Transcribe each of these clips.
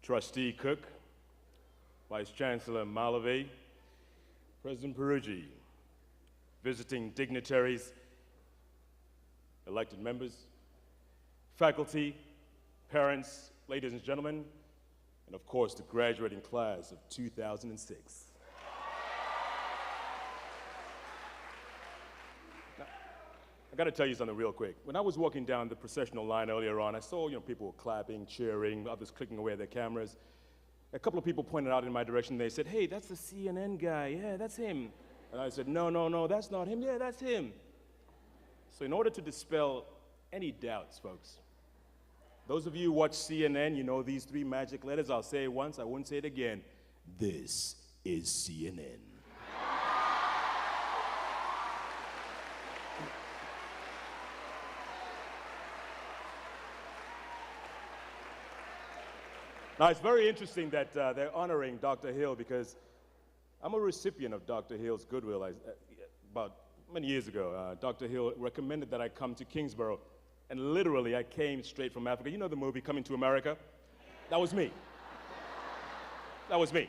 Trustee Cook, Vice Chancellor Malavi, President Peruggi, visiting dignitaries, elected members, faculty, parents, ladies and gentlemen, and of course the graduating class of 2006. I got to tell you something real quick. When I was walking down the processional line earlier on, I saw people were clapping, cheering, others clicking away at their cameras. A couple of people pointed out in my direction. They said, "Hey, that's the CNN guy. Yeah, that's him." And I said, "No, that's not him. Yeah, that's him." So in order to dispel any doubts, folks, those of you who watch CNN, you know these three magic letters. I'll say it once, I won't say it again. This is CNN. Now, it's very interesting that they're honoring Dr. Hill because I'm a recipient of Dr. Hill's goodwill. About many years ago, Dr. Hill recommended that I come to Kingsborough, and literally I came straight from Africa. You know the movie Coming to America? That was me. That was me.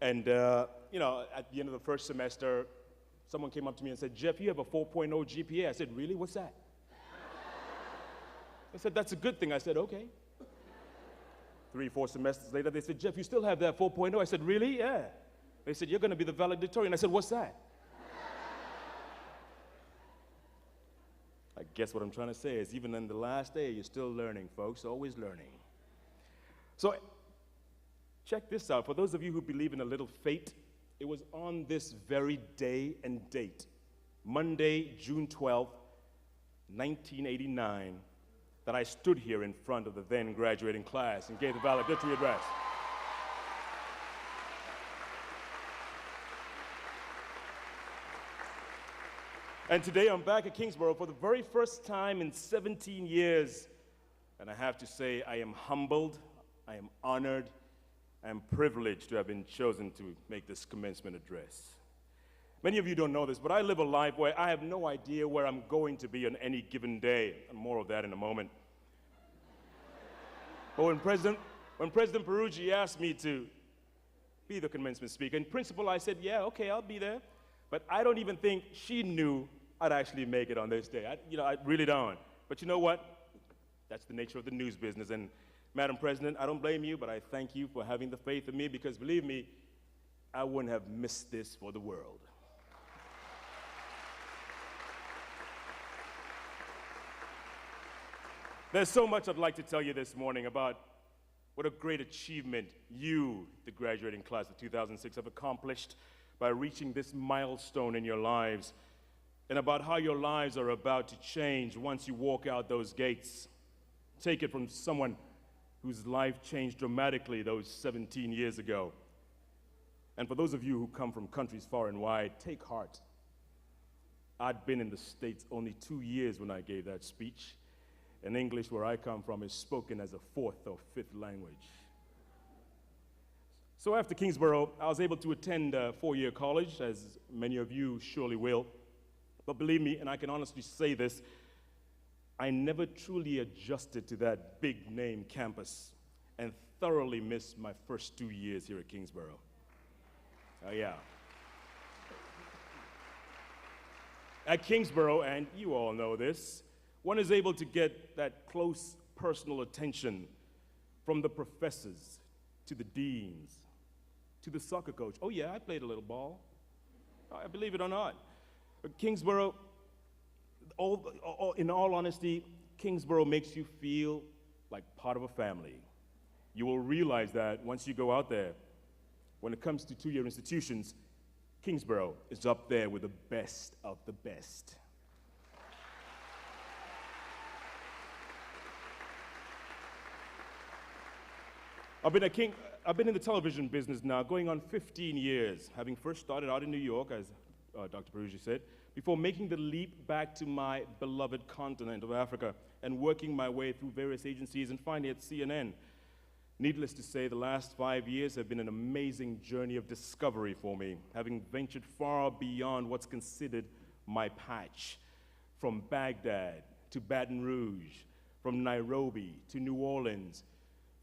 And, at the end of the first semester, someone came up to me and said, "Jeff, you have a 4.0 GPA. I said, "Really? What's that?" I said, "That's a good thing." I said, "Okay." 3-4 semesters later, they said, "Jeff, you still have that 4.0. I said, "Really?" "Yeah." They said, "You're going to be the valedictorian." I said, "What's that?" I guess what I'm trying to say is even in the last day, you're still learning, folks, always learning. So check this out. For those of you who believe in a little fate, it was on this very day and date, Monday, June 12th, 1989, that I stood here in front of the then graduating class and gave the valedictory address. And today I'm back at Kingsborough for the very first time in 17 years. And I have to say, I am humbled, I am honored, I am privileged to have been chosen to make this commencement address. Many of you don't know this, but I live a life where I have no idea where I'm going to be on any given day, and more of that in a moment. But when President Peruggi asked me to be the commencement speaker, in principle I said, "Yeah, okay, I'll be there." But I don't even think she knew I'd actually make it on this day. I really don't. But you know what? That's the nature of the news business. And Madam President, I don't blame you, but I thank you for having the faith in me, because believe me, I wouldn't have missed this for the world. There's so much I'd like to tell you this morning about what a great achievement you, the graduating class of 2006, have accomplished by reaching this milestone in your lives, and about how your lives are about to change once you walk out those gates. Take it from someone whose life changed dramatically those 17 years ago. And for those of you who come from countries far and wide, take heart. I'd been in the States only 2 years when I gave that speech. And English, where I come from, is spoken as a 4th or 5th language. So after Kingsborough, I was able to attend a 4-year college, as many of you surely will. But believe me, and I can honestly say this, I never truly adjusted to that big name campus and thoroughly missed my first 2 years here at Kingsborough. Oh yeah. At Kingsborough, and you all know this, one is able to get that close personal attention from the professors to the deans to the soccer coach. Oh yeah, I played a little ball. I believe it or not. But Kingsborough, in all honesty, Kingsborough makes you feel like part of a family. You will realize that once you go out there. When it comes to 2-year institutions, Kingsborough is up there with the best of the best. I've been in the television business now going on 15 years, having first started out in New York, as Dr. Peruggi said, before making the leap back to my beloved continent of Africa and working my way through various agencies and finally at CNN. Needless to say, the last 5 years have been an amazing journey of discovery for me, having ventured far beyond what's considered my patch, from Baghdad to Baton Rouge, from Nairobi to New Orleans,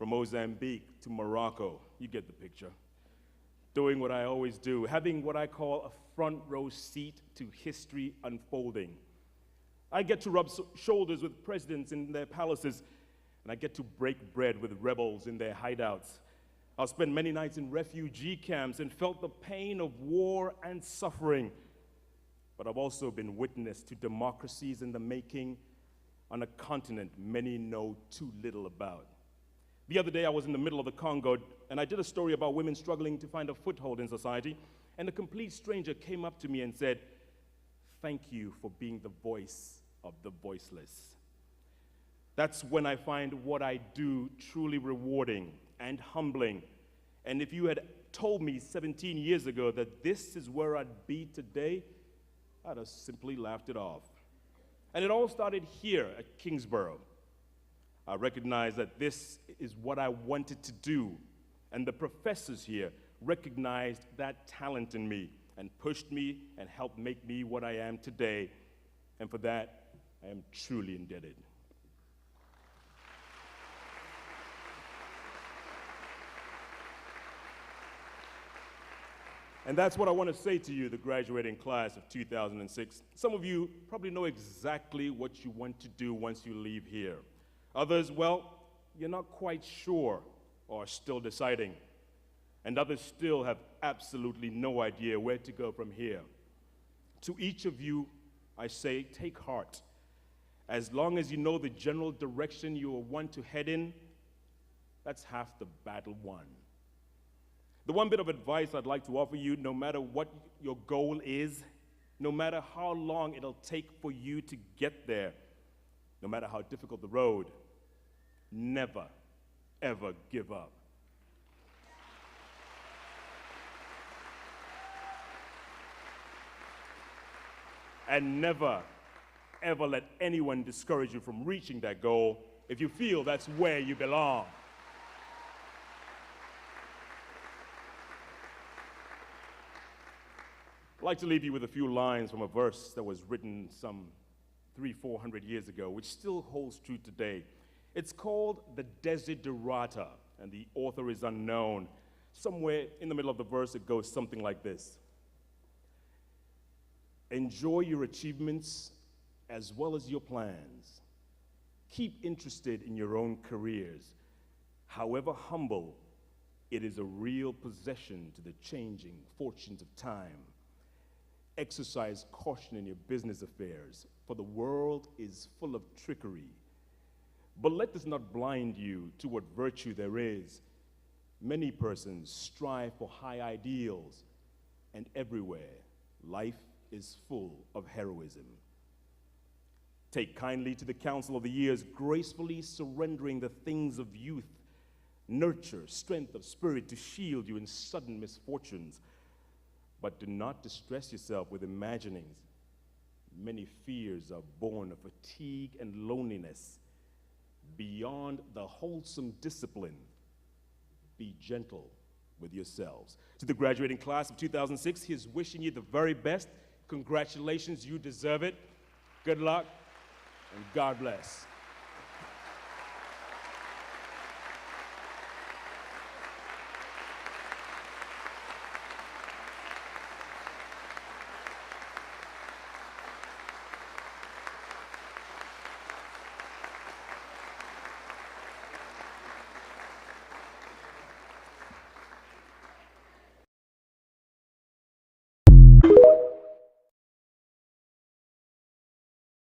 from Mozambique to Morocco. You get the picture. Doing what I always do, having what I call a front row seat to history unfolding. I get to rub shoulders with presidents in their palaces, and I get to break bread with rebels in their hideouts. I've spent many nights in refugee camps and felt the pain of war and suffering. But I've also been witness to democracies in the making on a continent many know too little about. The other day I was in the middle of the Congo, and I did a story about women struggling to find a foothold in society, and a complete stranger came up to me and said, "Thank you for being the voice of the voiceless." That's when I find what I do truly rewarding and humbling. And if you had told me 17 years ago that this is where I'd be today, I'd have simply laughed it off. And it all started here at Kingsborough. I recognized that this is what I wanted to do, and the professors here recognized that talent in me and pushed me and helped make me what I am today. And for that, I am truly indebted. And that's what I want to say to you, the graduating class of 2006. Some of you probably know exactly what you want to do once you leave here. Others, well, you're not quite sure or are still deciding. And others still have absolutely no idea where to go from here. To each of you, I say, take heart. As long as you know the general direction you will want to head in, that's half the battle won. The one bit of advice I'd like to offer you, no matter what your goal is, no matter how long it'll take for you to get there, no matter how difficult the road, never, ever give up. And never, ever let anyone discourage you from reaching that goal if you feel that's where you belong. I'd like to leave you with a few lines from a verse that was written some 300-400 years ago, which still holds true today. It's called the Desiderata, and the author is unknown. Somewhere in the middle of the verse, it goes something like this. Enjoy your achievements as well as your plans. Keep interested in your own careers. However humble, it is a real possession to the changing fortunes of time. Exercise caution in your business affairs, for the world is full of trickery. But let this not blind you to what virtue there is. Many persons strive for high ideals, and everywhere life is full of heroism. Take kindly to the counsel of the years, gracefully surrendering the things of youth. Nurture strength of spirit to shield you in sudden misfortunes. But do not distress yourself with imaginings. Many fears are born of fatigue and loneliness. Beyond the wholesome discipline, be gentle with yourselves. To the graduating class of 2006, he's wishing you the very best. Congratulations, you deserve it. Good luck, and God bless.